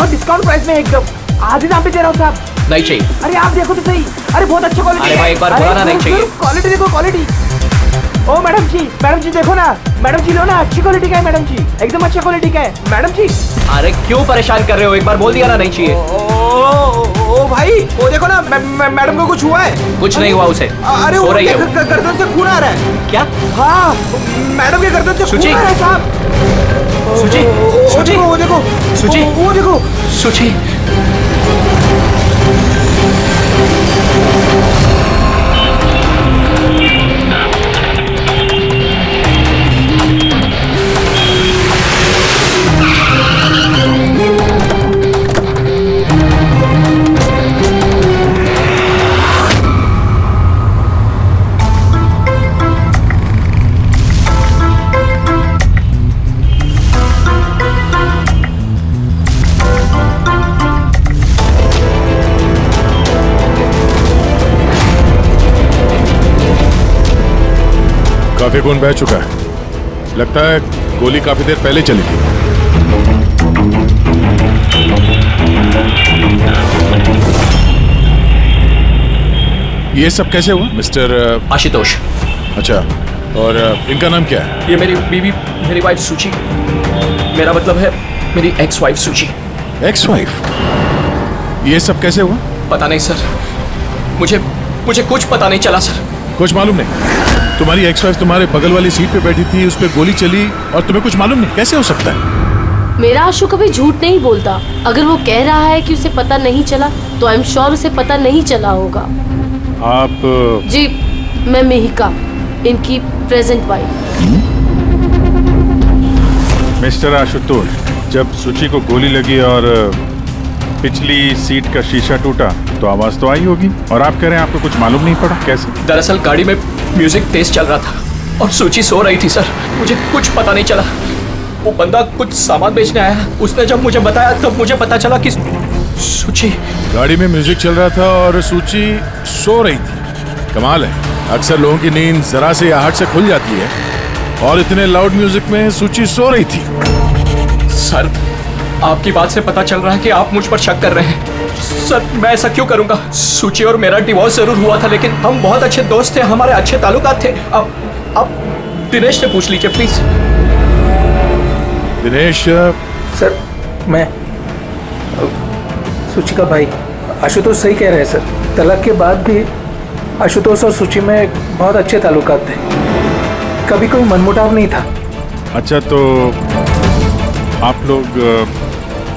बहुत discount price में एकदम आधे दाम पे दे रहा हूँ साहब। नहीं चाहिए। अरे आप देखो तो सही, अरे बहुत अच्छा क्वालिटी। अरे भाई एक बार बोला ना नहीं चाहिए। क्वालिटी देखो क्वालिटी। ओ मैडम जी देखो ना, मैडम जी लो ना, अच्छी क्वालिटी का है मैडम जी, एकदम अच्छा क्वालिटी का है मैडम जी। अरे क्यों परेशान कर रहे हो, एक बार बोल दिया ना नहीं चाहिए। ओ भाई वो देखो ना, मैडम को कुछ हुआ है? कुछ नहीं हुआ उसे। अरे सो वो रही है वो। गर्दन से खून आ रहा है। क्या? हाँ मैडम के गर्दन से खून सुची। आ रहा है साहब। सुची, सुची, वो देखो सुची, वो देखो सुची। काफी खून बह चुका है, लगता है गोली काफी देर पहले चली थी। ये सब कैसे हुआ मिस्टर आशुतोष। अच्छा, और इनका नाम क्या है? ये मेरी बीवी, मेरी वाइफ सुची, मेरा मतलब है मेरी एक्स वाइफ सुची। Ex wife? ये सब कैसे हुआ? पता नहीं सर, मुझे कुछ पता नहीं चला सर। कुछ मालूम नहीं? तुम्हारी एक्स वाइफ तुम्हारे बगल वाली सीट पे बैठी थी, उस पर गोली चली और तुम्हें कुछ मालूम नहीं? कैसे हो सकता है? मेरा आशु कभी झूठ नहीं बोलता। अगर वो कह रहा है कि उसे पता नहीं चला तो आई एम श्योर उसे पता नहीं चला होगा। आप जी, मैं मेहिका, इनकी प्रेजेंट वाइफ। मिस्टर आशुतोष, जब सुची को गोली लगी और पिछली सीट का शीशा टूटा तो आवाज तो आई होगी, और आप कह रहे हैं आपको कुछ मालूम नहीं पड़ा? कैसे? दरअसल गाड़ी में म्यूजिक तेज चल रहा था और सुची सो रही थी सर, मुझे कुछ पता नहीं चला। वो बंदा कुछ सामान बेचने आया, उसने जब मुझे बताया तब मुझे पता चला कि सुची। गाड़ी में म्यूजिक चल रहा था और सूची सो रही थी। कमाल है, अक्सर लोगों की नींद जरा से आहट से खुल जाती है और इतने लाउड म्यूजिक में सूची सो रही थी। सर, आपकी बात से पता चल रहा है कि आप मुझ पर शक कर रहे हैं। सर, मैं ऐसा क्यों करूंगा? सुची और मेरा डिवोर्स जरूर हुआ था, लेकिन हम बहुत अच्छे दोस्त थे, हमारे अच्छे ताल्लुकात थे। अब दिनेश से पूछ लीजिए प्लीज। दिनेश? सर, मैं सुची का भाई। आशुतोष सही कह रहे हैं सर, तलाक के बाद भी आशुतोष और सुची में बहुत अच्छे ताल्लुकात थे, कभी कोई मनमुटाव नहीं था। अच्छा, तो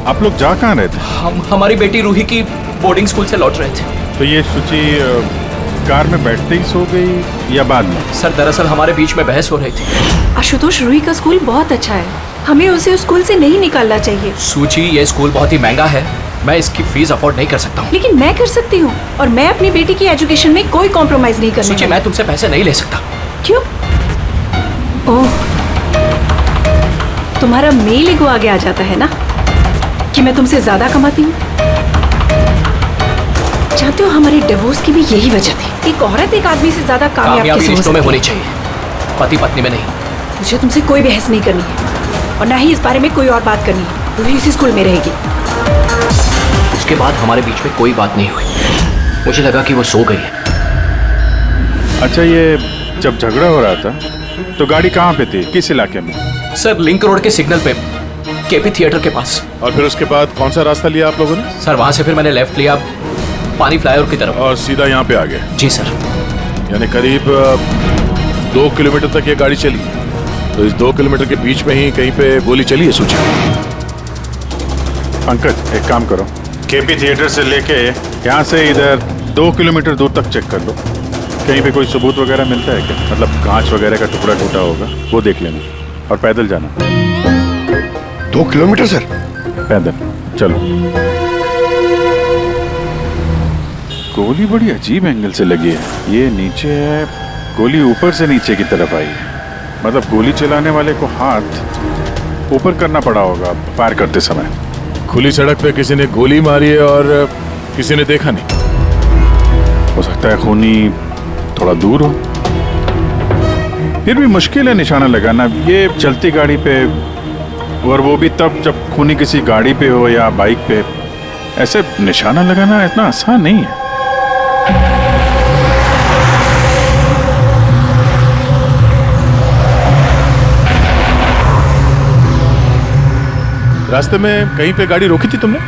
आप लोग जा कहाँ रहे थे? हम हमारी बेटी रूही की बोर्डिंग स्कूल से लौट रहे थे। तो ये सुची कार में बैठते ही सो गई या बाद में? सर, दरअसल हमारे बीच में बहस हो रही थी। आशुतोष, रूही का स्कूल बहुत अच्छा है, हमें उसे उस स्कूल से नहीं निकालना चाहिए। सूची, ये स्कूल बहुत ही महंगा है, मैं इसकी फीस अफोर्ड नहीं कर सकता हूँ। लेकिन मैं कर सकती हूँ, और मैं अपनी बेटी की एजुकेशन में कोई कॉम्प्रोमाइज नहीं करने सूची, वाली। मैं तुमसे पैसे नहीं ले सकता। क्यों? ओह, तुम्हारा मेल ईगो आगे आ जाता है ना कि मैं तुमसे ज्यादा कमाती हूँ। जानते हो, हमारे डिवोर्स की भी यही वजह थी। एक औरत एक आदमी से ज्यादा कामयाब कैसे हो रिश्तों में सकती होनी है? चाहिए, पति पत्नी में नहीं। मुझे तुमसे कोई बहस नहीं करनी है, और ना ही इस बारे में कोई और बात करनी है। रूही इसी स्कूल में रहेगी। उसके बाद हमारे बीच में कोई बात नहीं हुई, मुझे लगा कि वो सो गई है। अच्छा, ये जब झगड़ा हो रहा था तो गाड़ी कहाँ पे थी, किस इलाके में? सर, लिंक रोड के सिग्नल पे, केपी थिएटर के पास। और फिर उसके बाद कौन सा रास्ता लिया आप लोगों ने? सर, वहां से फिर मैंने लेफ्ट लिया पानी फ्लाईओवर की तरफ। और सीधा यहाँ पे आ गए? जी सर। यानी करीब 2 किलोमीटर तक ये गाड़ी चली, तो इस 2 किलोमीटर के बीच में ही कहीं पे गोली चली है सूची? पंकज, एक काम करो, केपी थिएटर से लेके यहाँ से इधर 2 किलोमीटर दूर तक चेक कर लो, कहीं पे कोई सबूत वगैरह मिलता है क्या? मतलब कांच वगैरह का टुकड़ा टूटा होगा, वो देख लेना, और पैदल जाना। 2 किलोमीटर सर? पैदल चलो। गोली बड़ी अजीब एंगल से लगी है, ये नीचे है, गोली ऊपर से नीचे की तरफ आई है। मतलब गोली चलाने वाले को हाथ ऊपर करना पड़ा होगा फायर करते समय। खुली सड़क पे किसी ने गोली मारी है और किसी ने देखा नहीं। हो सकता है खूनी थोड़ा दूर हो, फिर भी मुश्किल है निशाना लगाना। ये चलती गाड़ी पे और वो भी तब जब खूनी किसी गाड़ी पे हो या बाइक पे। ऐसे निशाना लगाना इतना आसान नहीं है। रास्ते में कहीं पे गाड़ी रोकी थी तुमने?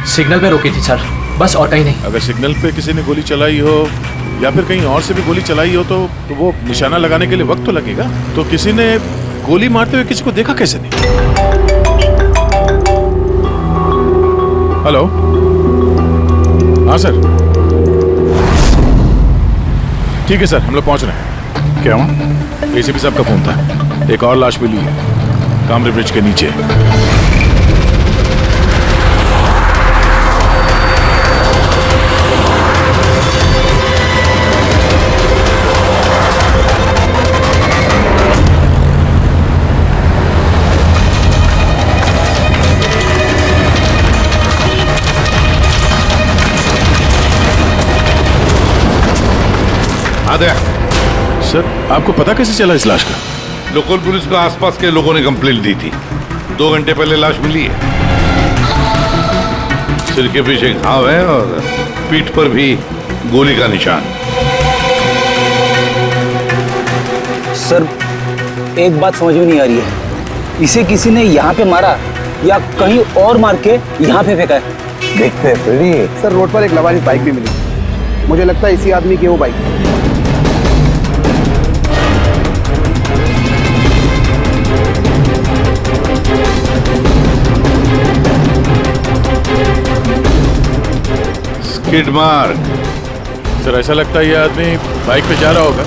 सिग्नल पे रोकी थी सर, बस और कहीं नहीं। अगर सिग्नल पे किसी ने गोली चलाई हो या फिर कहीं और से भी गोली चलाई हो तो वो निशाना लगाने के लिए वक्त तो लगेगा। तो किसी ने गोली मारते हुए किसी को देखा कैसे नहीं? हेलो, हाँ सर, ठीक है सर, हम लोग पहुंच रहे हैं। क्या हुआ? एसीपी साहब का फोन था, एक और लाश मिली है कामरे ब्रिज के नीचे। सर, आपको पता कैसे चला इस लाश का? लोकल पुलिस को आसपास के लोगों ने कंप्लेंट दी थी। 2 घंटे पहले लाश मिली है। सिर के पीछे घाव है और पीठ पर भी गोली का निशान। सर, एक बात समझ में नहीं आ रही है, इसे किसी ने यहाँ पे मारा या कहीं और मार के यहाँ पे फेंका है? देखते हैं फ्रेडी। सर, रोड पर एक लवारिस बाइक भी मिली। मुझे लगता है इसी आदमी की वो बाइक। Skid mark. सर, ऐसा लगता है ये आदमी बाइक पे जा रहा होगा,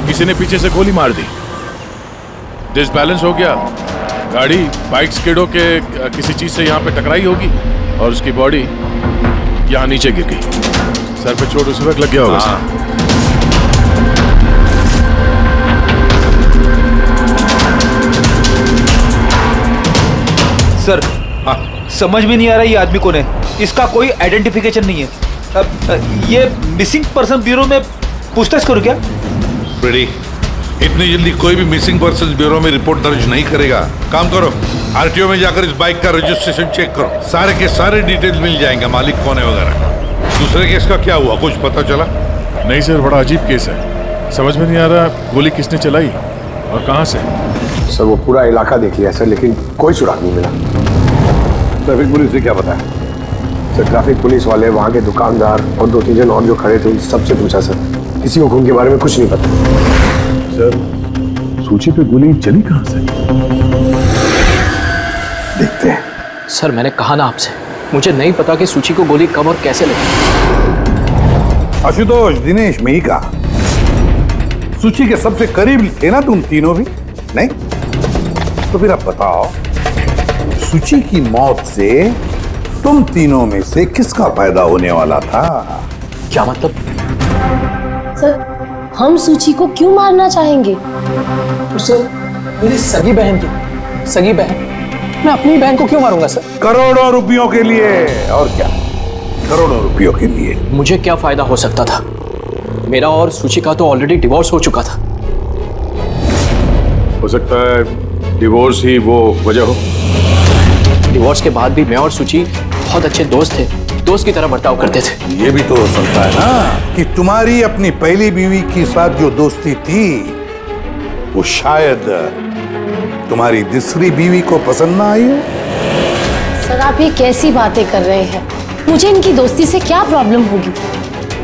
किसी ने पीछे से गोली मार दी, डिसबैलेंस हो गया, गाड़ी बाइक स्किड होके किसी चीज से यहाँ पे टकराई होगी और उसकी बॉडी यहाँ नीचे गिर गई। सर पे चोट उसी वक्त लग गया होगा। सर, समझ में नहीं आ रहा ये आदमी कौन है। इसका कोई आइडेंटिफिकेशन नहीं है। ये मिसिंग पर्सन ब्यूरो में पूछताछ करूं क्या? फ्रेडी, इतनी जल्दी कोई भी मिसिंग पर्सन ब्यूरो में रिपोर्ट दर्ज नहीं करेगा। काम करो, आरटीओ में जाकर इस बाइक का रजिस्ट्रेशन चेक करो। सारे के सारे डिटेल्स मिल जाएंगे, मालिक कौन है वगैरह। दूसरे केस का क्या हुआ, कुछ पता चला? नहीं सर, बड़ा अजीब केस है, समझ में नहीं आ रहा गोली किसने चलाई और कहां से। सर, वो पूरा इलाका देख लिया सर, लेकिन कोई सुराग नहीं मिला। ट्रैफिक पुलिस ने क्या बताया? सर, ट्रैफिक पुलिस वाले, वहाँ के दुकानदार और 2-3 जन और जो खड़े थे उन सबसे पूछा सर, किसी को खून के बारे में कुछ नहीं पता। सर, सूची पे गोली चली कहां से? देखते हैं। सर, मैंने कहा ना आपसे, मुझे नहीं पता कि सूची को गोली कब और कैसे लगी। आशुतोष, दिनेश, मेहिका, सूची के सबसे करीब थे ना तुम तीनों भी? नहीं? तो फिर अब बताओ, सूची की मौत से तुम तीनों में से किसका फायदा होने वाला था? क्या मतलब? सर, हम सूची को क्यों मारना चाहेंगे? तो सर, मेरी सगी बहन थी, सगी बहन, मैं अपनी बहन को क्यों मारूंगा सर? करोड़ों रुपयों के लिए। और क्या? करोड़ों रुपयों के लिए। मुझे क्या फायदा हो सकता था? मेरा और सूची का तो ऑलरेडी डिवोर्स हो चुका था। हो सकता है डिवोर्स ही वो वजह हो। डिवोर्स के बाद भी मैं और सूची बहुत अच्छे दोस्त थे, दोस्त की तरह बर्ताव करते थे। ये भी तो हो सकता है ना कि तुम्हारी अपनी पहली बीवी के साथ जो दोस्ती थी वो शायद तुम्हारी दूसरी बीवी को पसंद ना आई हो। सर, आप ये कैसी बातें कर रहे हैं? मुझे इनकी दोस्ती से क्या प्रॉब्लम होगी?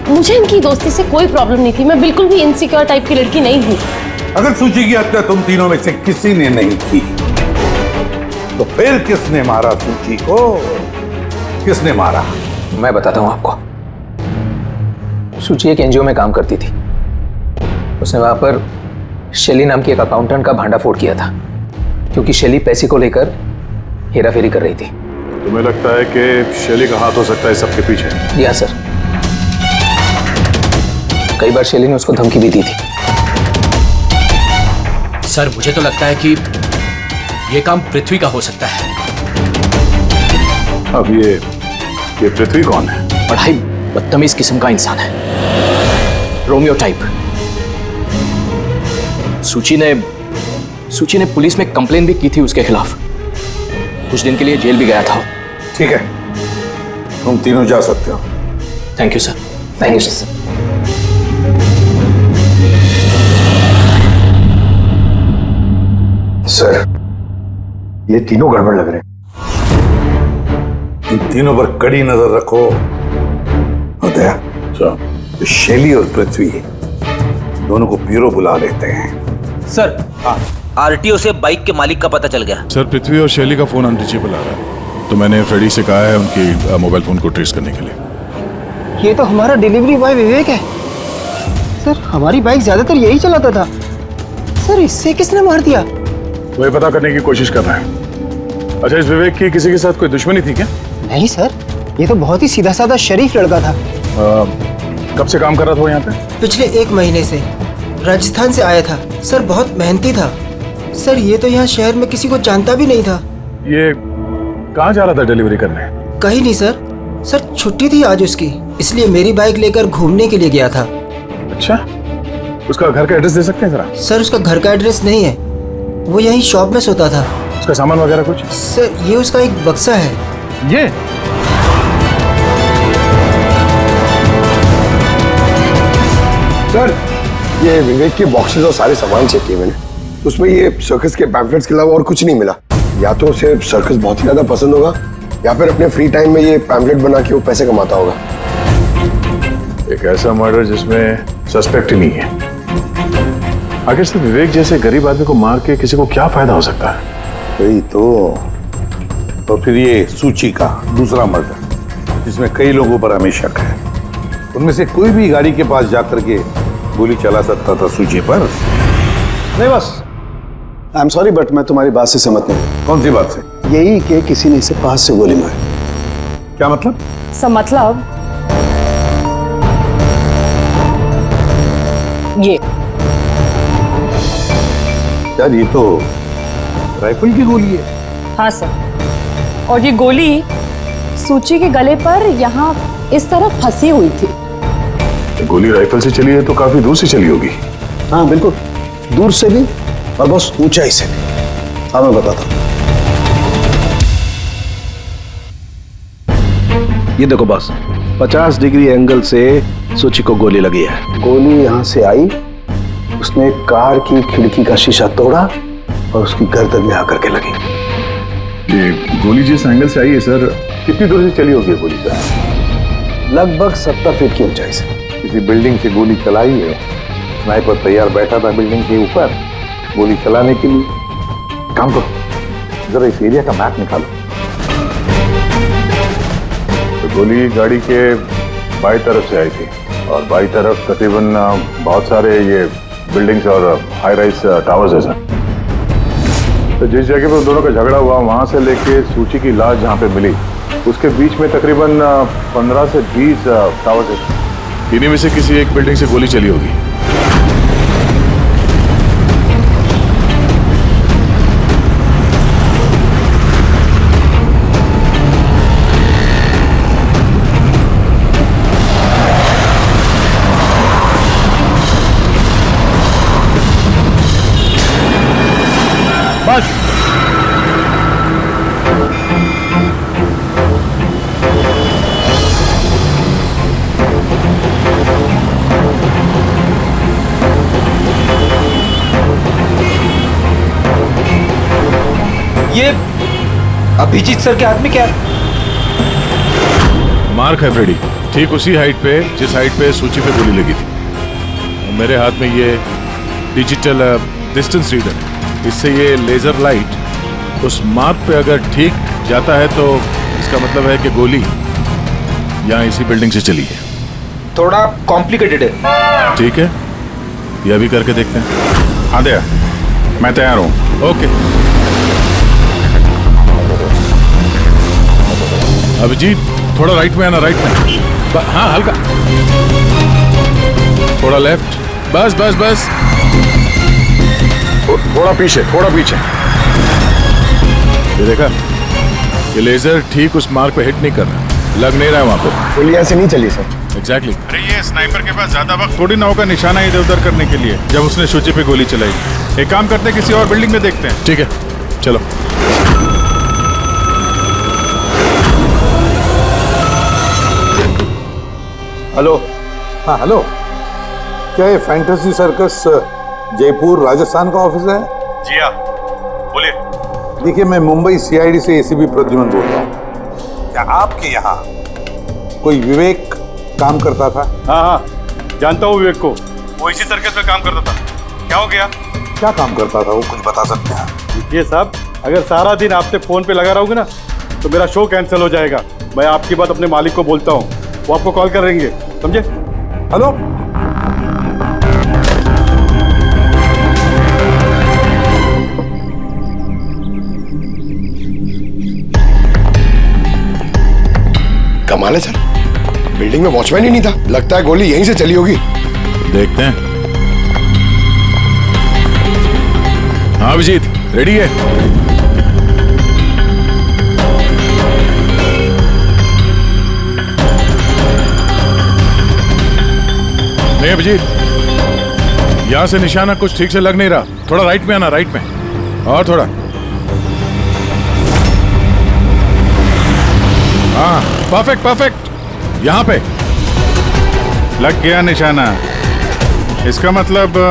मुझे इनकी दोस्ती से कोई प्रॉब्लम नहीं थी। मैं बिल्कुल भी इनसिक्योर टाइप की लड़की नहीं हूँ। अगर सूची की हत्या तुम तीनों में से किसी ने नहीं की तो फिर किसने मारा सूची को? किसने मारा? मैं बताता हूँ आपको। सूची एक एनजीओ में काम करती थी। उसने वहां पर शैली नाम की एक अकाउंटेंट का भांडाफोड़ किया था, क्योंकि शैली पैसे को लेकर हेराफेरी कर रही थी। तुम्हें लगता है कि शैली का हाथ हो सकता है सबके पीछे? जी हाँ सर, कई बार शैली ने उसको धमकी भी दी थी। सर, मुझे तो लगता है कि ये काम पृथ्वी का हो सकता है। अब ये पृथ्वी कौन है? बड़ा ही बदतमीज किस्म का इंसान है, रोमियो टाइप। सूची ने पुलिस में कंप्लेन भी की थी उसके खिलाफ। कुछ दिन के लिए जेल भी गया था। ठीक है, तुम तीनों जा सकते हो। Thank you sir. Thank you sir. Sir, ये तीनों गड़बड़ लग रहे हैं। इन तीनों पर कड़ी नजर रखो। होता तो शैली और पृथ्वी दोनों को ब्यूरो बुला लेते हैं। सर, आरटीओ से बाइक के मालिक का पता चल गया। सर, पृथ्वी और शैली का फोन अनरीचेबल आ रहा है, तो मैंने फ्रेडी से कहा है उनकी मोबाइल फोन को ट्रेस करने के लिए। ये तो हमारा डिलीवरी बॉय विवेक है। सर, हमारी बाइक ज्यादातर यही चलाता था। सर, इससे किसने मार दिया? वही पता करने की कोशिश कर रहे हैं। अच्छा, इस विवेक की किसी के साथ कोई दुश्मनी थी क्या? नहीं सर, ये तो बहुत ही सीधा साधा शरीफ लड़का था। कब से काम कर रहा था वो यहाँ पे? पिछले 1 महीने से राजस्थान से आया था। सर, बहुत मेहनती था। सर, ये तो यहाँ शहर में किसी को जानता भी नहीं था। ये कहाँ जा रहा था डिलीवरी करने? कहीं नहीं सर। सर, छुट्टी थी आज उसकी, इसलिए मेरी बाइक लेकर घूमने के लिए गया था। अच्छा, उसका घर का एड्रेस दे सकते हैं जरा? सर, उसका घर का एड्रेस नहीं है, वो यहीं शॉप में सोता था। उसका सामान वगैरह कुछ? सर, ये उसका एक बक्सा है। ये सर, ये विवेक के बॉक्सेस और सारे सामान चेक किए मैंने, उसमें ये सर्कस के पैम्फलेट्स के अलावा और कुछ नहीं मिला। या तो उसे सर्कस बहुत ही ज्यादा पसंद होगा, या फिर अपने फ्री टाइम में ये पैम्फलेट बना के वो पैसे कमाता होगा। एक ऐसा मर्डर जिसमें सस्पेक्ट ही नहीं है। आखिर से विवेक जैसे गरीब आदमी को मार के किसी को क्या फायदा हो सकता है? वही तो फिर ये सूची का दूसरा मर्डर, जिसमें कई लोगों पर हमें शक है। उनमें से कोई भी गाड़ी के पास जाकर के गोली चला सकता था सूची पर। नहीं बस, आई एम सॉरी बट मैं तुम्हारी बात से सहमत नहीं। कौन सी बात से? यही कि किसी ने इसे पास से गोली मारी। क्या मतलब? मतलब ये यार, ये तो राइफल की गोली है। हाँ सर, और ये गोली सूची के गले पर यहाँ इस तरह फंसी हुई थी। गोली राइफल से चली है तो काफी दूर से चली होगी। हाँ बिल्कुल, दूर से भी और बस ऊंचाई से भी। हाँ, मैं बताता हूँ। ये देखो बस, 50 डिग्री एंगल से सूची को गोली लगी है। गोली यहाँ से आई, उसने कार की खिड़की का शीशा तोड़ा और उसकी गर्दन में आकर के लगी। ये गोली जिस एंगल से आई है सर, कितनी दूर से चली होगी गोली सर? लगभग 70 फीट की ऊंचाई से। किसी बिल्डिंग से गोली चलाई है। स्नाइपर तैयार बैठा था बिल्डिंग के ऊपर गोली चलाने के लिए। काम करो, जरा इस एरिया का मैप निकालो। तो गोली गाड़ी के बाई तरफ से आई थी, और बाई तरफ तकरीबन बहुत सारे ये बिल्डिंग्स और हाई राइज टावर्स है सर। तो जिस जगह पर दोनों का झगड़ा हुआ, वहां से लेके सूची की लाश जहां पे मिली, उसके बीच में तकरीबन 15 से 20 टावर्स है। इन्हीं में से किसी एक बिल्डिंग से गोली चली होगी। बस ये अभिजीत सर के हाथ में क्या? मार्क है फ्रेडी, ठीक उसी हाइट पे जिस हाइट पे सूची पे गोली लगी थी। मेरे हाथ में ये डिजिटल डिस्टेंस रीडर है। इससे ये लेजर लाइट उस मार्क पे अगर ठीक जाता है तो इसका मतलब है कि गोली यहाँ इसी बिल्डिंग से चली है। थोड़ा कॉम्प्लिकेटेड है। ठीक है, ये अभी करके देखते हैं। हाँ दे, मैं तैयार हूँ। ओके अभिजीत, थोड़ा राइट में आना, राइट में। हाँ, हल्का थोड़ा लेफ्ट। बस बस बस, थोड़ा पीछे, थोड़ा पीछे। ये देखा, ये लेजर ठीक उस मार्क पे हिट नहीं कर रहा, लग नहीं रहा है वहां पे। गोली यहाँ से नहीं चली सर। एग्जैक्टली। अरे ये स्नाइपर के पास ज्यादा वक्त थोड़ी ना होगा निशाना इधर उधर करने के लिए, जब उसने सूची पे गोली चलाई। एक काम करते हैं, किसी और बिल्डिंग में देखते हैं। ठीक है, चलो। हेलो। हाँ हेलो, क्या ये फैंटेसी सर्कस जयपुर राजस्थान का ऑफिस है? जी हाँ, बोलिए। देखिए, मैं मुंबई सीआईडी से एसीपी प्रद्युमन बोल रहा हूँ। क्या आपके यहाँ कोई विवेक काम करता था? हाँ हाँ, जानता हूँ विवेक को, वो इसी सर्कस में काम करता था। क्या हो गया? क्या काम करता था वो, कुछ बता सकते हैं? देखिए साहब, अगर सारा दिन आपसे फोन पे लगा रहोगे ना तो मेरा शो कैंसिल हो जाएगा। मैं आपकी बात अपने मालिक को बोलता हूँ, वो आपको कॉल करेंगे, समझे? हेलो। कमाल है सर, बिल्डिंग में वॉचमैन ही नहीं था। लगता है गोली यहीं से चली होगी। देखते हैं। हाँ अभिजीत, रेडी है? नहीं अभिजीत, यहां से निशाना कुछ ठीक से लग नहीं रहा। थोड़ा राइट में आना, राइट में, और थोड़ा। हाँ परफेक्ट परफेक्ट, यहां पे लग गया निशाना। इसका मतलब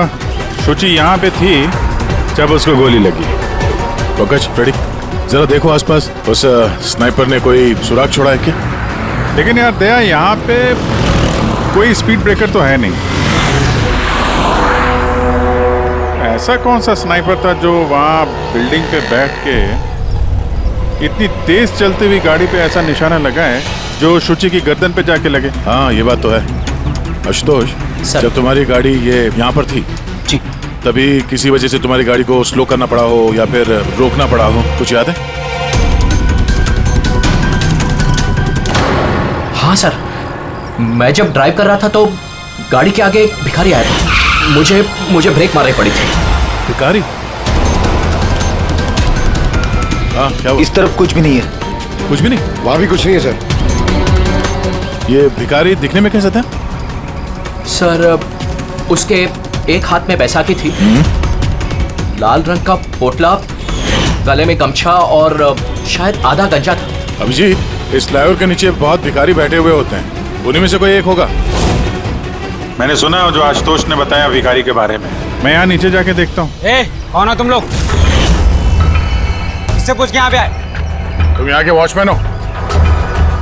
शुचि यहाँ पे थी जब उसको गोली लगी। पंकज, रेडी? जरा देखो आसपास, उस स्नाइपर ने कोई सुराग छोड़ा है क्या? लेकिन यार दया, यहाँ पे कोई स्पीड ब्रेकर तो है नहीं। ऐसा कौन सा स्नाइपर था जो वहाँ बिल्डिंग पे बैठ के इतनी तेज चलती हुई गाड़ी पे ऐसा निशाना लगाए जो शुचि की गर्दन पे जाके लगे? हाँ ये बात तो है। आशुतोष, जब तुम्हारी गाड़ी ये यहाँ पर थी जी, तभी किसी वजह से तुम्हारी गाड़ी को स्लो करना पड़ा हो या फिर रोकना पड़ा हो, कुछ याद है? हाँ सर, मैं जब ड्राइव कर रहा था तो गाड़ी के आगे एक भिखारी आया था। मुझे ब्रेक मारनी पड़ी थी। भिखारी? हाँ क्या हुआ? इस तरफ कुछ भी नहीं है। कुछ भी नहीं? वहां भी कुछ नहीं है सर। ये भिखारी दिखने में कैसा था? सर, उसके एक हाथ में बैसाखी थी, लाल रंग का पोटला, गले में गमछा और शायद आधा गंजा था। अभिजीत, इस फ्लाईओवर के नीचे बहुत भिखारी बैठे हुए होते हैं, उन्हीं में से कोई एक होगा। मैंने सुना जो आशुतोष ने बताया भिखारी के बारे में। मैं यहाँ नीचे जाके देखता हूँ। कौन हो तुम लोग? इससे पूछ के यहाँ पे आए? तुम यहाँ के वॉचमैन हो?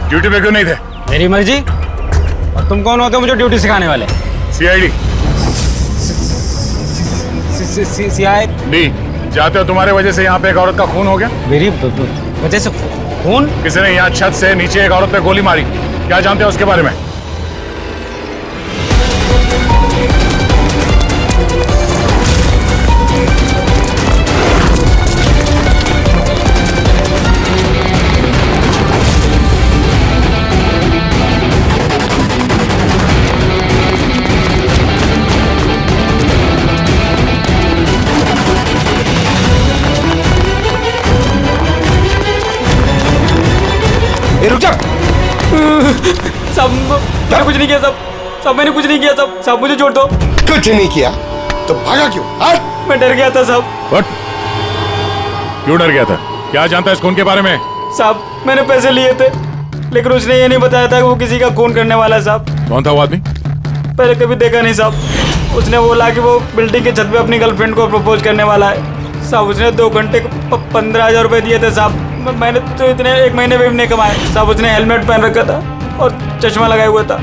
ड्यूटी पे क्यों नहीं थे? मेरी मर्जी। और तुम कौन होते हो मुझे ड्यूटी सिखाने वाले? सीआईडी। सीआईडी? जाते हो, तुम्हारे वजह से यहाँ पे एक औरत का खून हो गया। मेरी वजह से खून? किसी ने यहाँ छत से नीचे एक औरत पे गोली मारी। क्या जानते हो उसके बारे में? रुक जा। सब मैंने कुछ नहीं किया, सब मैंने कुछ नहीं किया, सब मुझे छोड़ दो। कुछ नहीं किया तो भागा क्यों? मैं डर गया था साहब। What? क्यों डर गया था? क्या जानता है इस खून के बारे में? साहब, मैंने पैसे लिए थे, लेकिन उसने ये नहीं बताया था कि वो किसी का खून करने वाला है साहब। कौन था वो आदमी? पहले कभी देखा नहीं साहब। उसने बोला कि वो बिल्डिंग के छत पे अपनी गर्लफ्रेंड को प्रपोज करने वाला है साहब। उसने 2 घंटे को 15,000 रुपए दिए थे साहब। मैंने तो इतने 1 महीने में भी नहीं कमाए साहब। उसने हेलमेट पहन रखा था और चश्मा लगाया हुआ था।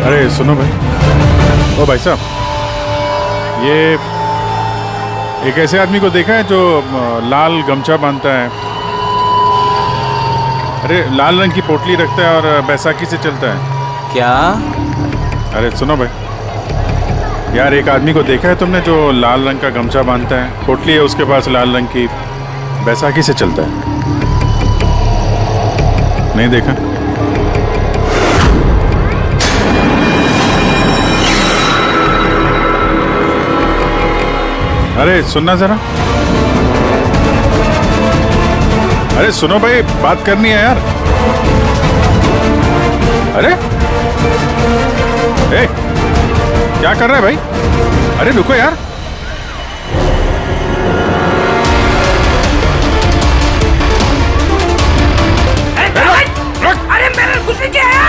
अरे सुनो भाई, ओ भाई साहब, ये एक ऐसे आदमी को देखा है जो लाल गमछा बांधता है, अरे लाल रंग की पोटली रखता है और बैसाखी से चलता है? क्या? अरे सुनो भाई यार, एक आदमी को देखा है तुमने जो लाल रंग का गमछा बांधता है, पोटली है उसके पास लाल रंग की, बैसाखी से चलता है? नहीं देखा? अरे सुनना जरा। अरे सुनो भाई, बात करनी है यार। अरे ए, क्या कर रहा है भाई? अरे रुको यार।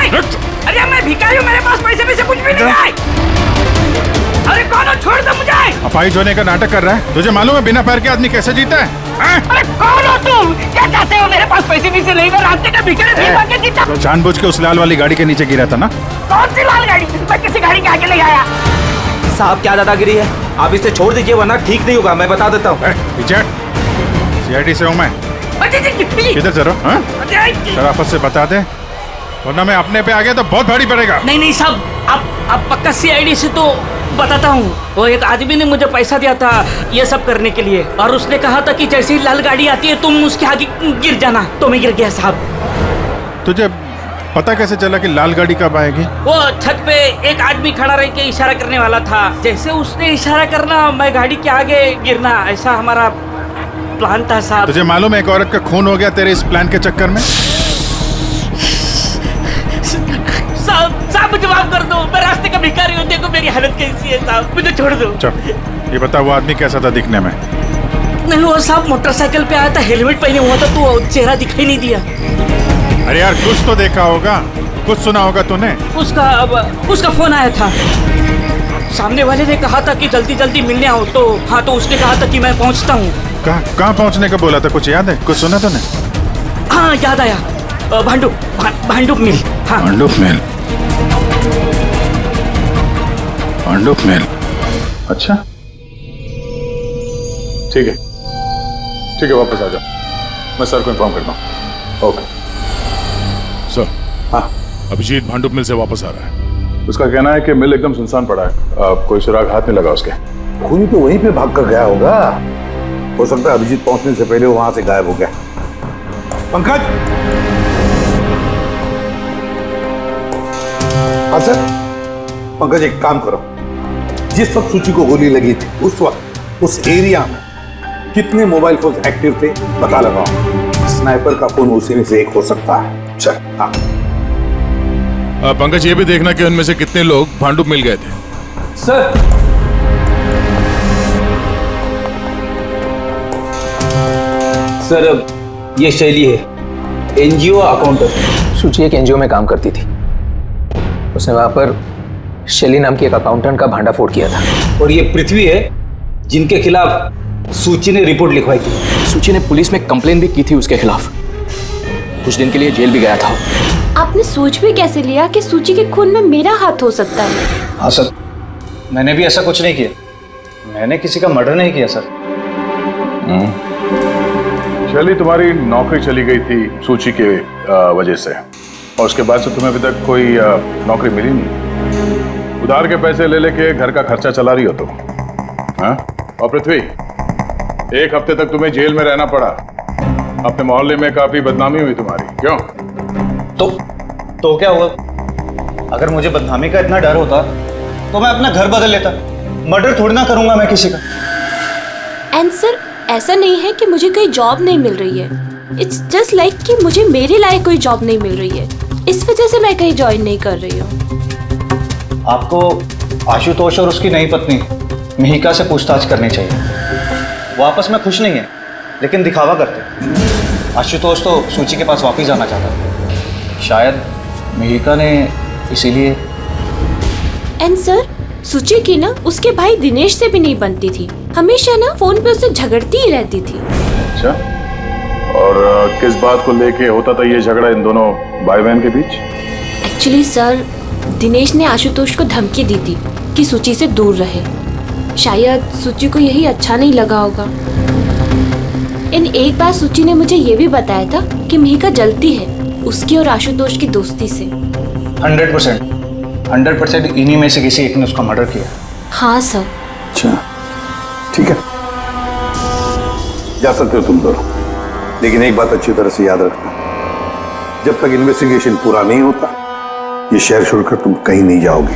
अरे मैं भिखारी हूँ, मेरे पास पैसे कुछ भी नहीं है। अरे कौन हो, छोड़ दो मुझे। अपाहिज होने का नाटक कर रहा है। तुझे मालूम है बिना पैर के आदमी कैसे जीता है? अरे कौन हो तुम, क्या चाहते हो? मेरे पास पैसे नहीं से नहीं, मैं रास्ते का भिखारी नहीं बन के जीता। जानबूझ के उस लाल वाली गाड़ी के नीचे गिरा था ना? कौन सी लाल गाड़ी? मैं किसी गाड़ी के आगे नहीं आया। साहब क्या दादागिरी है, आप इसे छोड़ दीजिए वरना ठीक नहीं होगा, मैं बता देता हूँ। CID से हूँ मैं। किधर चलो? शराफत से बता दे, वरना मैं अपने पे आ गया तो बहुत भारी पड़ेगा। नहीं साहब, आप पक्का CID से तो बताता हूँ। वो एक आदमी ने मुझे पैसा दिया था ये सब करने के लिए, और उसने कहा था कि जैसे ही लाल गाड़ी आती है तुम उसके आगे गिर जाना, तो मैं गिर गया साहब। तुझे पता कैसे चला कि लाल गाड़ी कब आएगी? वो छत पे एक आदमी खड़ा रह के इशारा करने वाला था, जैसे उसने इशारा करना मैं गाड़ी के आगे गिरना, ऐसा हमारा प्लान था साहब। तुझे मालूम है एक औरत का खून हो गया तेरे इस प्लान के चक्कर में? साहब मुझे माफ कर दो, मैं रास्ते का भिखारी हूँ, देखो मेरी हालत कैसी है साहब, मुझे छोड़ दो। चल ये बता, वो आदमी कैसा था दिखने में? नहीं वो साहब मोटरसाइकिल पे आया था, हेलमेट पहने हुआ था, तो चेहरा दिखाई नहीं दिया। अरे यार कुछ तो देखा होगा, कुछ सुना होगा तूने? उसका फोन आया था, सामने वाले ने कहा था कि जल्दी जल्दी मिलने आओ, तो हाँ, तो उसने कहा था कि मैं पहुँचता हूँ। कहाँ पहुँचने का बोला था, कुछ याद है? कुछ सुना तूने? हाँ याद आया, भांडुप मिल। हाँ भांडुप मिल। अच्छा ठीक है वापस आ जाओ, मैं सर को इन्फॉर्म करता हूँ। Okay sir. हाँ अभिजीत भांडुप मिल से वापस आ रहा है। उसका कहना है कि मिल एकदम सुनसान पड़ा है, कोई सुराग हाथ नहीं लगा उसके। खूनी तो वहीं पे भाग कर गया होगा, हो सकता है अभिजीत पहुंचने से पहले वो वहां से गायब हो गया। पंकज, हाँ सर। पंकज एक काम करो, जिस वक्त सूची को गोली लगी थी उस वक्त उस एरिया में कितने मोबाइल फोन एक्टिव थे पता लगाओ, स्नाइपर का फोन उसी में से एक हो सकता है। चल हाँ। पंकज ये भी देखना कि उनमें से कितने लोग भांडुप मिल गए थे। सर सर ये शैली है, NGO अकाउंटेंट। सूची एक NGO में काम करती थी, उसने वहां पर शैली नाम की एक अकाउंटेंट का भांडाफोड़ किया था। और ये पृथ्वी है जिनके खिलाफ सूची ने रिपोर्ट लिखवाई थी। सूची ने पुलिस में कंप्लेन भी की थी उसके खिलाफ, कुछ दिन के लिए जेल भी गया था। आपने सोच भी कैसे लिया कि सूची के खून में मेरा हाथ हो सकता है? हाँ सर, मैंने भी ऐसा कुछ नहीं किया, मैंने किसी का मर्डर नहीं किया सर। शैली तुम्हारी नौकरी चली गई थी सूची के वजह से, और उसके बाद से तुम्हें अभी तक कोई नौकरी मिली नहीं। उधार के पैसे ले लेके घर का खर्चा चला रही हो तुम। हाँ? और पृथ्वी, एक हफ्ते तक तुम्हें जेल में रहना पड़ा, अपने मोहल्ले में काफी बदनामी हुई तुम्हारी। क्यों? तो क्या हुआ? अगर मुझे बदनामी का इतना डर होता तो मैं अपना घर बदल लेता, मर्डर थोड़ी ना करूंगा मैं किसी का। एंड सर ऐसा नहीं है कि मुझे कोई जॉब नहीं मिल रही है, इट्स जस्ट लाइक कि मुझे मेरे लायक कोई जॉब नहीं मिल रही है, इस वजह से मैं कहीं ज्वाइन नहीं कर रही हूँ। आपको आशुतोष और उसकी नई पत्नी मिहिका से पूछताछ करनी चाहिए। वो आपस में खुश नहीं है लेकिन दिखावा करते। आशुतोष तो सूची के पास वापस जाना चाहता है, शायद मिहिका ने इसीलिए। एंड सर सूची की ना उसके भाई दिनेश से भी नहीं बनती थी, हमेशा ना फोन पे उससे झगड़ती ही रहती थी। अच्छा, और किस बात को लेके होता था ये झगड़ा इन दोनों भाई बहन के बीच? एक्चुअली सर दिनेश ने आशुतोष को धमकी दी थी कि सूची से दूर रहे, शायद सूची को यही अच्छा नहीं लगा होगा। एक बार सूची ने मुझे ये भी बताया था कि मिहिका जलती है उसकी और आशुतोष की दोस्ती से। 100% इन्हीं में से किसी एक ने उसका मर्डर किया। हाँ सर। अच्छा ठीक है, जा सकते हो तुम दोनों, लेकिन एक बात अच्छी तरह से याद रखना, जब तक इन्वेस्टिगेशन पूरा नहीं होता ये शहर छोड़कर तुम कहीं नहीं जाओगे।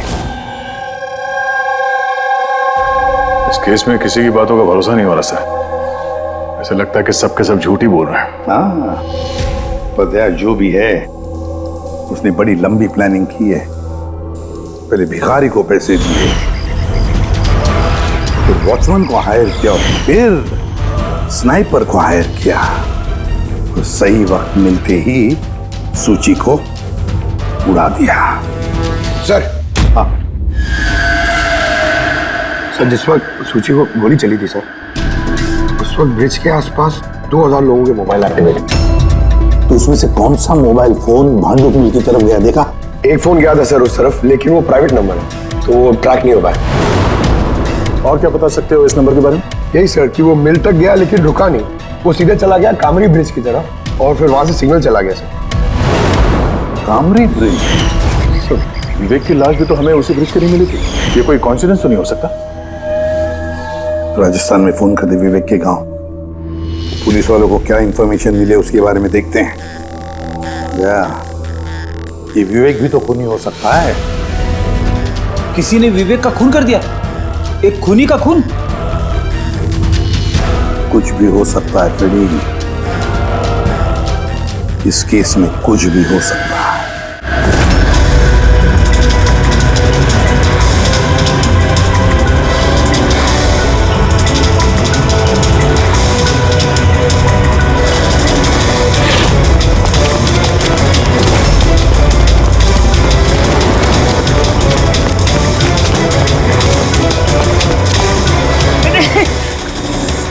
इस केस में किसी की बातों का भरोसा नहीं हो रहा सर, ऐसा लगता है कि सब के सब झूठ ही बोल रहे हैं। हाँ, पर यार जो भी है उसने बड़ी लंबी प्लानिंग की है। पहले भिखारी को पैसे दिए, फिर वॉचमैन को हायर किया, फिर स्नाइपर को हायर किया, तो सही वक्त मिलते ही सूची को उड़ा दिया। सर, हाँ सर, जिस वक्त सूची को गोली चली थी सर, उस वक्त ब्रिज के आसपास 2000 लोगों के मोबाइल एक्टिवेट थे। तो उसमें से कौन सा मोबाइल फोन भांडू पुल की तरफ गया देखा? एक फोन गया था सर उस तरफ, लेकिन वो प्राइवेट नंबर है तो वो ट्रैक नहीं हो पाया। और क्या बता सकते हो इस नंबर के बारे में? यही सर कि वो मिल तक गया लेकिन रुका नहीं, वो सीधे चला गया कामरी ब्रिज की तरफ और फिर वहां से सिग्नल चला गया सर। कामरी ब्रिज? विवेक की लाश भी तो हमें उसी ब्रिज के नहीं मिली थी। ये कोई कॉन्सिडेंस तो नहीं हो सकता? राजस्थान में फोन कर दे विवेक के गांव, पुलिस वालों को क्या इंफॉर्मेशन मिले उसके बारे में देखते हैं। ये विवेक भी तो खूनी हो सकता है। किसी ने विवेक का खून कर दिया, एक खूनी का खून। कुछ भी हो सकता है फ्रेडी, इस केस में कुछ भी हो सकता है।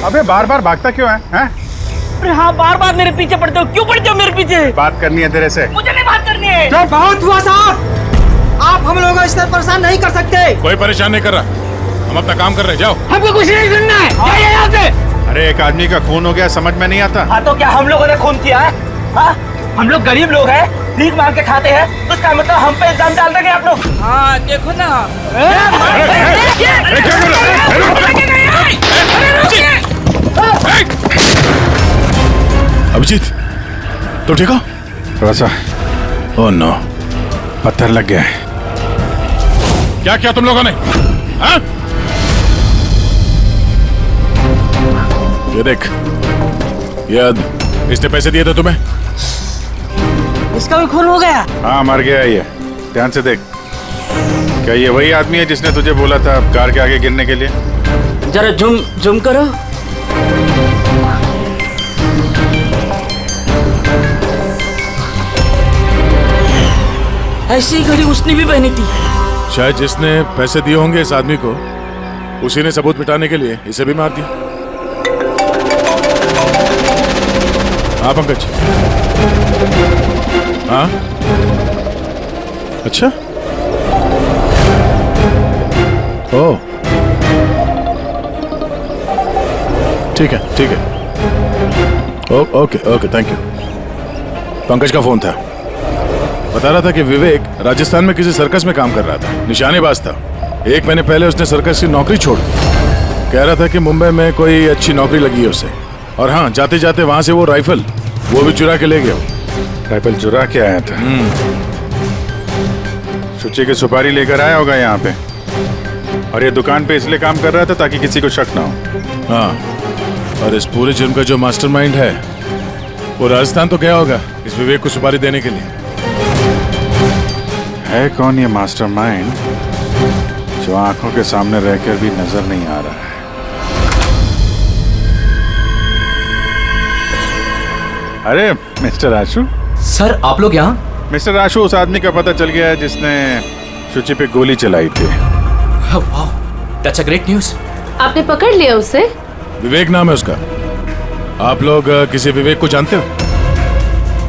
अबे बार बार भागता क्यों है? अरे हाँ, बार बार मेरे पीछे पड़ते हो, क्यों पड़ते हो मेरे पीछे? बात करनी है तेरे से। मुझे नहीं बात करनी है। तो बहुत हुआ साहब, आप हम लोगों को इस तरह परेशान नहीं कर सकते। कोई परेशान नहीं कर रहा, हम अपना काम कर रहे हैं। जाओ। हमको कुछ नहीं सुनना है, जाइए यहाँ से। अरे एक आदमी का खून हो गया, समझ में नहीं आता। हाँ तो क्या हम लोगों ने खून किया है? हाँ, हम लोग गरीब लोग हैं, भीख मांग के खाते हैं, तो उसका मतलब हम पे इल्जाम डाल देंगे आप लोग? हाँ देखो ना। अभिजीत, तो ठीक हो? थोड़ा सा ओह नो, पत्थर लग गया है। क्या किया तुम लोगों ने? हाँ? ये देख, इसने पैसे दिए थे तुम्हें? इसका भी खून हो गया? हाँ मर गया ये, ध्यान से देख। क्या ये वही आदमी है जिसने तुझे बोला था कार के आगे गिरने के लिए? जरा जूम करो। ऐसी घड़ी उसने भी पहनी थी। शायद जिसने पैसे दिए होंगे इस आदमी को, उसी ने सबूत मिटाने के लिए इसे भी मार दिया। हाँ पंकज। हाँ अच्छा, ओह ठीक है ठीक है, okay okay thank you. Pankaj का फोन था, बता रहा था कि विवेक राजस्थान में किसी सर्कस में काम कर रहा था, निशानेबाज था। 1 महीने पहले उसने सर्कस की नौकरी छोड़ दी। कह रहा था कि मुंबई में कोई अच्छी नौकरी लगी है उसे, और हाँ जाते जाते वहां से वो राइफल वो भी चुरा के ले गया। राइफल चुरा के आया था? सुची की सुपारी लेकर आया होगा यहाँ पे, और ये दुकान पे इसलिए काम कर रहा था ताकि किसी को शक ना हो। हाँ, और इस पूरे जुर्म का जो मास्टरमाइंड है वो राजस्थान तो गया होगा इस विवेक को सुपारी देने के लिए। है कौन ये मास्टरमाइंड जो आंखों के सामने रहकर भी नजर नहीं आ रहा है? अरे मिस्टर आशु। सर आप लोग यहाँ? मिस्टर आशु, उस आदमी का पता चल गया है जिसने शुचि पे गोली चलाई थी। वाह, दैट्स अ ग्रेट न्यूज़। आपने पकड़ लिया उसे? विवेक नाम है उसका। आप लोग किसी विवेक को जानते हो?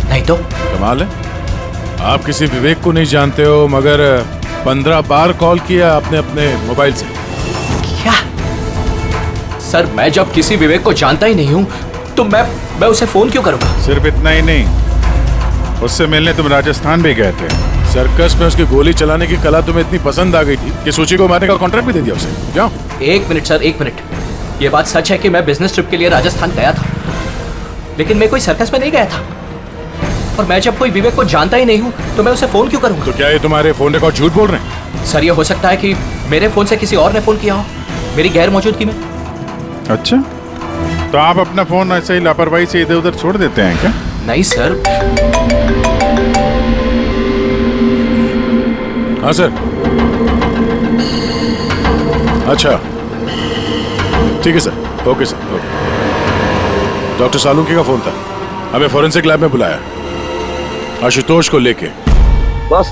नहीं तो। कमाल है, आप किसी विवेक को नहीं जानते हो, मगर 15 बार कॉल किया आपने अपने मोबाइल से। क्या? सर मैं जब किसी विवेक को जानता ही नहीं हूँ तो मैं उसे फोन क्यों करूँगा? सिर्फ इतना ही नहीं, उससे मिलने तुम राजस्थान भी गए थे। सर्कस में उसकी गोली चलाने की कला तुम्हें इतनी पसंद आ गई थी कि सूची को मारने का कॉन्ट्रैक्ट भी दे दिया उसे। क्या? 1 मिनट सर, 1 मिनट। ये बात सच है कि मैं बिजनेस ट्रिप के लिए राजस्थान गया था, लेकिन मैं कोई सर्कस में नहीं गया था। और मैं जब कोई विवेक को जानता ही नहीं हूँ तो मैं उसे फोन क्यों करूँगा? तो क्या ये तुम्हारे फोन रिकॉर्ड झूठ बोल रहे हैं? सर ये हो सकता है कि मेरे फोन से किसी और ने फोन किया हो मेरी गैर मौजूदगी में। अच्छा, तो आप अपना फोन ऐसे ही लापरवाही से इधर उधर छोड़ देते हैं क्या? नहीं सर। हाँ सर। अच्छा ठीक है sir, okay sir, okay. Doctor Salunke का फोन था, हमें फॉरेंसिक लैब में बुलाया आशुतोष को लेके। बस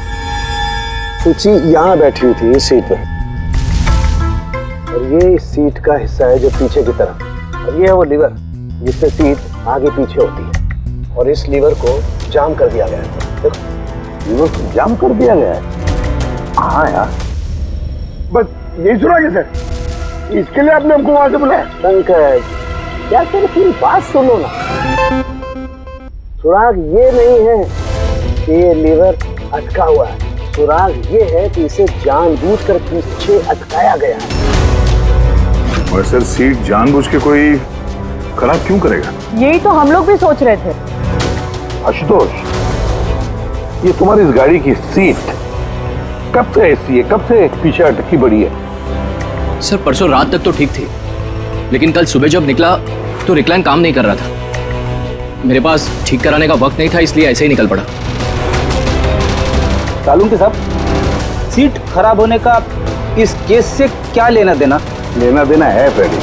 सुची यहाँ बैठी हुई थी इस सीट पे, और ये इस सीट का हिस्सा है जो पीछे की तरफ, और ये है वो लीवर जिससे सीट आगे पीछे होती है, और इस लीवर को जाम कर दिया गया है। देखो, लीवर को जाम कर दिया गया है। हाँ यार, बस यही सुना कि सर, इसके लिए आपने हमको वहां से बुलाया? पंकज, क्या तेरी पूरी बात सुनो ना। सुराग ये नहीं है कि ये लीवर अटका हुआ है, सुराग ये है कि इसे जानबूझकर पीछे अटकाया गया है। और सर सीट जानबूझ के कोई खराब क्यों करेगा? यही तो हम लोग भी सोच रहे थे। आशुतोष, ये तुम्हारी इस गाड़ी की सीट कब से ऐसी है, कब से पीछे अटकी पड़ी है? सर परसों रात तक तो ठीक थी, लेकिन कल सुबह जब निकला तो रिक्लाइन काम नहीं कर रहा था। मेरे पास ठीक कराने का वक्त नहीं था, इसलिए ऐसे ही निकल पड़ा। तालुम के साहब, सीट खराब होने का इस केस से क्या लेना देना? लेना देना है फ्रेडी,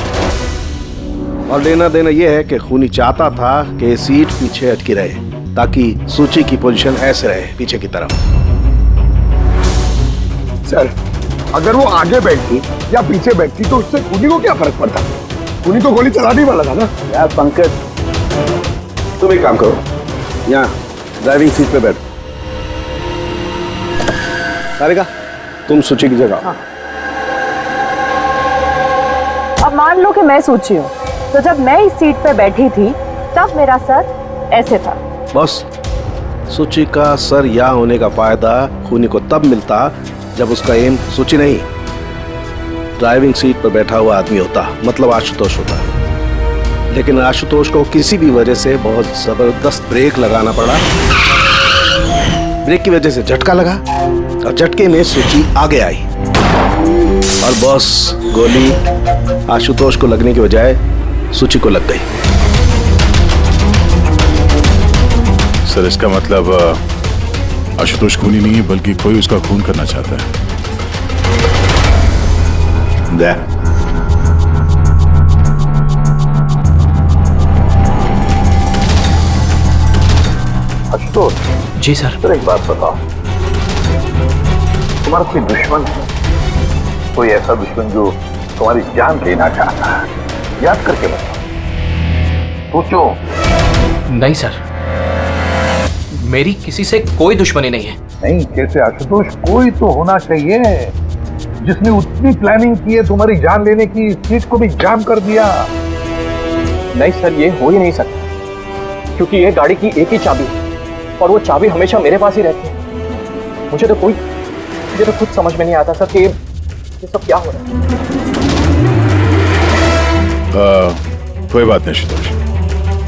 और लेना देना यह है कि खूनी चाहता था कि सीट पीछे अटकी रहे ताकि सूची की पोजीशन ऐसे रहे पीछे की तरफ। सर, अगर वो आगे बैठती या पीछे बैठती तो उससे खूनी को क्या फर्क पड़ता? खूनी तो गोली चलाने वाला था ना। यार पंकज, तुम एक काम करो, यहाँ ड्राइविंग सीट पे बैठो। सारिका, तुम सूची की जगह। हाँ। अब मान लो कि मैं सूची हूँ, तो जब मैं इस सीट पे बैठी थी तब मेरा सर ऐसे था। बस सूची का सर यहाँ होने का फायदा खूनी को तब मिलता जब उसका एम सूची नहीं, ड्राइविंग सीट पर बैठा हुआ आदमी होता, मतलब आशुतोष होता। लेकिन आशुतोष को किसी भी वजह से बहुत जबरदस्त ब्रेक लगाना पड़ा। ब्रेक की वजह से झटका लगा और झटके में सूची आगे आई, और बस गोली आशुतोष को लगने की बजाय सूची को लग गई। सर इसका मतलब आशुतोष खूनी नहीं है, बल्कि कोई उसका खून करना चाहता है। दे। आशुतोष जी सर। सर एक बात बताओ, तुम्हारा कोई दुश्मन है? कोई ऐसा दुश्मन जो तुम्हारी जान लेना चाहता है? याद करके बताओ, सोचो। नहीं सर, मेरी किसी से कोई दुश्मनी नहीं है। नहीं कैसे आशुतोष, कोई तो होना चाहिए जिसने उतनी प्लानिंग की है तुम्हारी जान लेने की, सीट को भी जाम कर दिया। नहीं सर, ये हो ही नहीं सकता, क्योंकि ये गाड़ी की एक ही चाबी है और वो चाबी हमेशा मेरे पास ही रहती है। मुझे तो खुद समझ में नहीं आता सर कि ये सब क्या हो रहा है। कोई बात नहीं आशुतोष,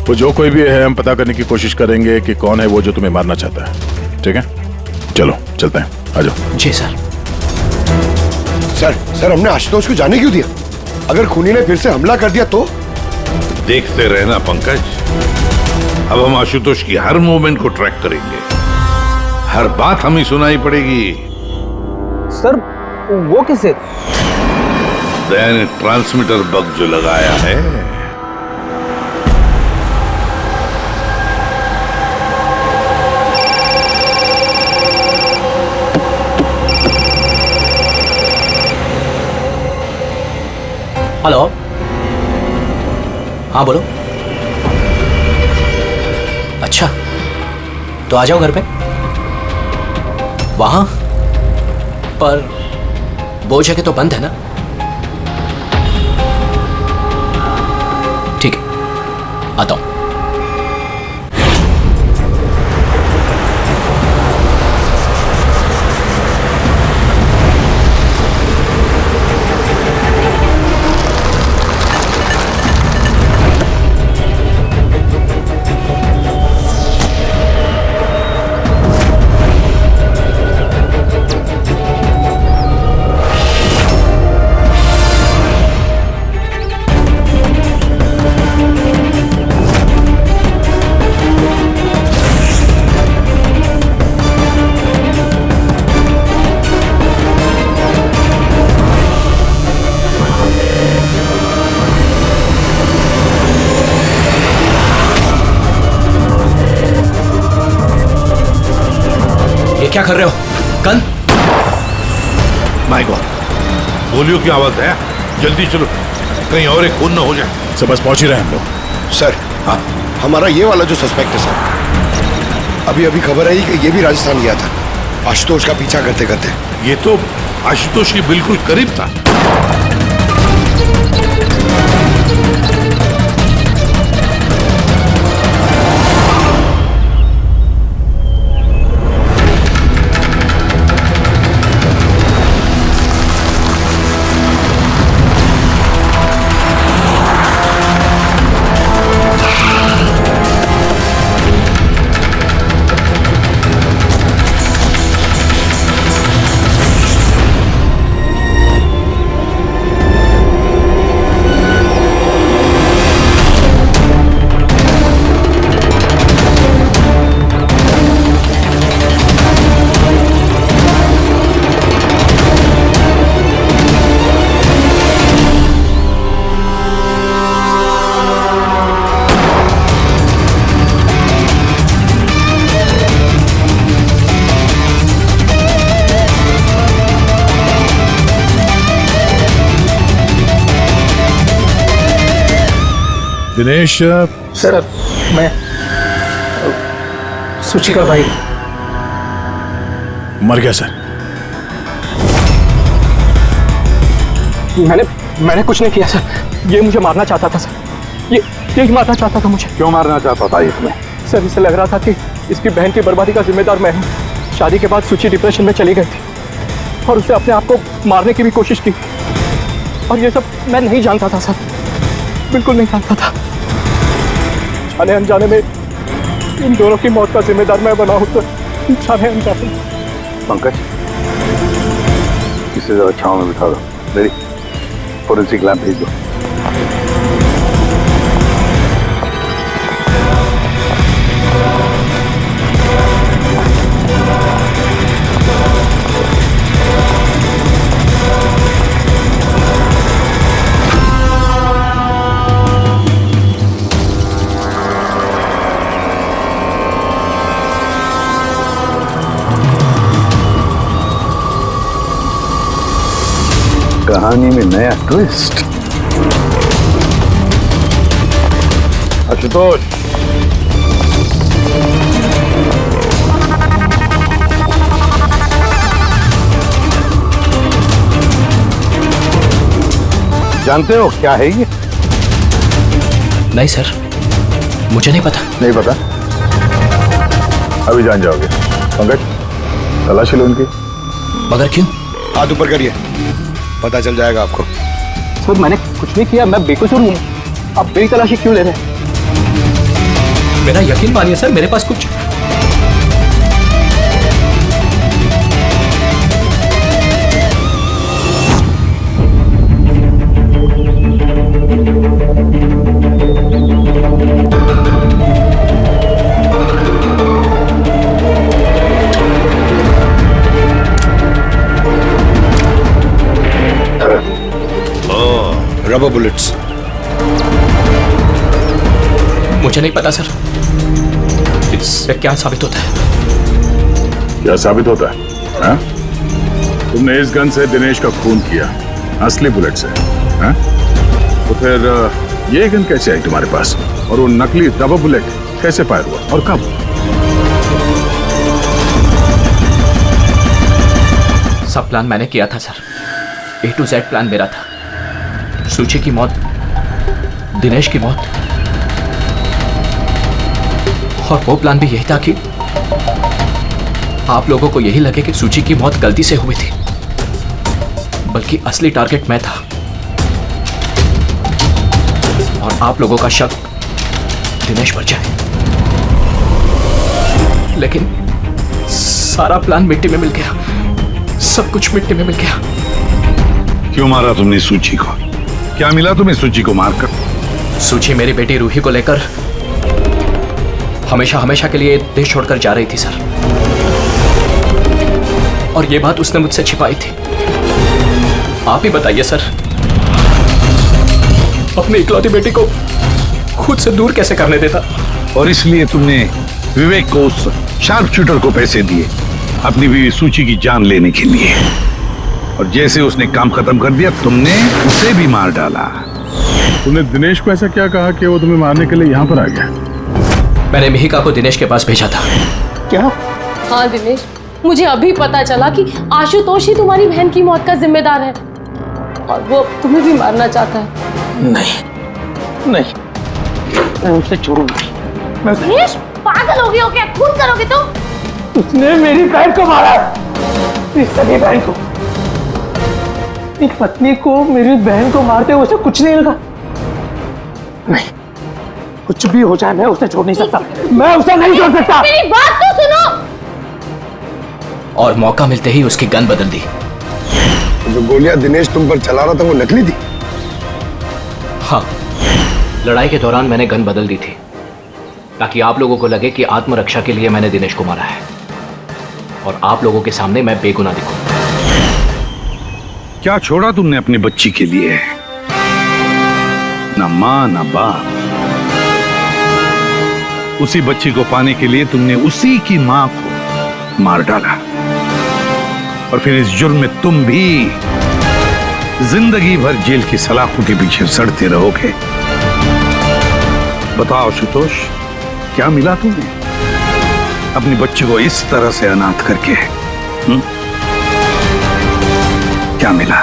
वो जो कोई भी है हम पता करने की कोशिश करेंगे कि कौन है वो जो तुम्हें मारना चाहता है। ठीक है, चलो चलते हैं, आ जाओ। जी सर। सर हमने आशुतोष को जाने क्यों दिया? अगर खूनी ने फिर से हमला कर दिया तो? देखते रहना पंकज, अब हम आशुतोश की हर मूवमेंट को ट्रैक करेंगे, हर बात हमें सुनाई पड़ेगी। सर वो किसे? दया ने ट्रांसमीटर बग जो लगाया है। हेलो, हाँ बोलो। अच्छा, तो आ जाओ घर पे। वहां पर वो जगह तो बंद है ना? ठीक है, आता हूं। क्या कर रहे हो? गन? माय गॉड, गोलियों की आवाज है। जल्दी चलो, कहीं और एक खून न हो जाए। सर बस पहुंच ही रहे हैं हम लोग। सर, हाँ, हमारा ये वाला जो सस्पेक्ट है सर, अभी अभी खबर आई कि ये भी राजस्थान गया था आशुतोष का पीछा करते करते। ये तो आशुतोष के बिल्कुल करीब था। दिनेश, सर मैं सुची का भाई। मर गया सर। मैंने कुछ नहीं किया सर। ये मुझे मारना चाहता था सर। ये मारना चाहता था मुझे। क्यों मारना चाहता था ये तुम्हें? सर इसे लग रहा था कि इसकी बहन की बर्बादी का जिम्मेदार मैं हूँ। शादी के बाद सुची डिप्रेशन में चली गई थी और उसने अपने आप को मारने की भी कोशिश की, और ये सब मैं नहीं जानता था सर, बिल्कुल नहीं जानता था। जाने अनजाने में इन दोनों की मौत का जिम्मेदार मैं बना हूं तो जाने अनजाने। पंकज, इसे जरा छांव में बिठा दो। मेरी फोरेंसिक लैब भेज दो। कहानी में नया ट्विस्ट। आशुतोष, जानते हो क्या है ये? नहीं सर, मुझे नहीं पता। नहीं पता? अभी जान जाओगे। पंकज, तलाशी लो इनकी। मगर क्यों? हाथ ऊपर करिए, पता चल जाएगा आपको। सर मैंने कुछ नहीं किया, मैं बेकसूर हूँ। आप मेरी तलाशी क्यों ले रहे हैं? मेरा यकीन मानिए सर, मेरे पास कुछ रबर बुलेट्स। मुझे नहीं पता सर, इससे क्या साबित होता है? क्या साबित होता है? हाँ? तुमने इस गन से दिनेश का खून किया, असली बुलेट से। हाँ? तो फिर ये गन कैसे आई तुम्हारे पास, और वो नकली रबर बुलेट कैसे फायर हुआ और कब? सब प्लान मैंने किया था sir. A to Z plan मेरा था। सुची की मौत, दिनेश की मौत, और वो प्लान भी यही था कि आप लोगों को यही लगे कि सुची की मौत गलती से हुई थी, बल्कि असली टारगेट मैं था, और आप लोगों का शक दिनेश पर जाए। लेकिन सारा प्लान मिट्टी में मिल गया, सब कुछ मिट्टी में मिल गया। क्यों मारा तुमने सूची को? क्या मिला तुम्हें सूची को मारकर? सूची मेरी बेटी रूही को लेकर हमेशा हमेशा के लिए देश छोड़कर जा रही थी सर, और ये बात उसने मुझसे छिपाई थी। आप ही बताइए सर, अपनी इकलौती बेटी को खुद से दूर कैसे करने देता? और इसलिए तुमने विवेक को, उस शार्प शूटर को पैसे दिए अपनी बीवी सूची की जान लेने के लिए, और जैसे उसने काम खत्म कर दिया तुमने उसे भी मार डाला। तूने दिनेश को ऐसा क्या कहा कि वो तुम्हें मारने के लिए यहाँ पर आ गया? मैंने मिहिका को दिनेश के पास भेजा था। क्या? हाँ दिनेश, मुझे अभी पता चला कि आशुतोष ही तुम्हारी बहन की मौत का जिम्मेदार है और वो तुम्हें भी मारना चाहता है। नहीं नहीं, मैं उसे छोड़ूंगा। दिनेश, पागल हो गए हो क्या? खून करोगे तुम? उसने मेरी बहन को मारा, मेरी सगी बहन को। एक पत्नी को मेरी बहन को मारते हुए उसे कुछ नहीं लगा। नहीं, कुछ भी हो जाए मैं उसे छोड़ नहीं सकता, मैं उसे नहीं छोड़ सकता। मेरी बात तो सुनो। और मौका मिलते ही उसकी गन बदल दी। जो गोलियां दिनेश तुम पर चला रहा था वो नकली थी? हाँ, लड़ाई के दौरान मैंने गन बदल दी थी ताकि आप लोगों को लगे कि आत्मरक्षा के लिए मैंने दिनेश को मारा है और आप लोगों के सामने मैं बेगुनाह दिखूं। क्या छोड़ा तुमने अपनी बच्ची के लिए? ना मां ना बाप। उसी बच्ची को पाने के लिए तुमने उसी की मां को मार डाला, और फिर इस जुर्म में तुम भी जिंदगी भर जेल की सलाखों के पीछे सड़ते रहोगे। बताओ आशुतोष, क्या मिला तुम्हें अपनी बच्ची को इस तरह से अनाथ करके? क्या मिला?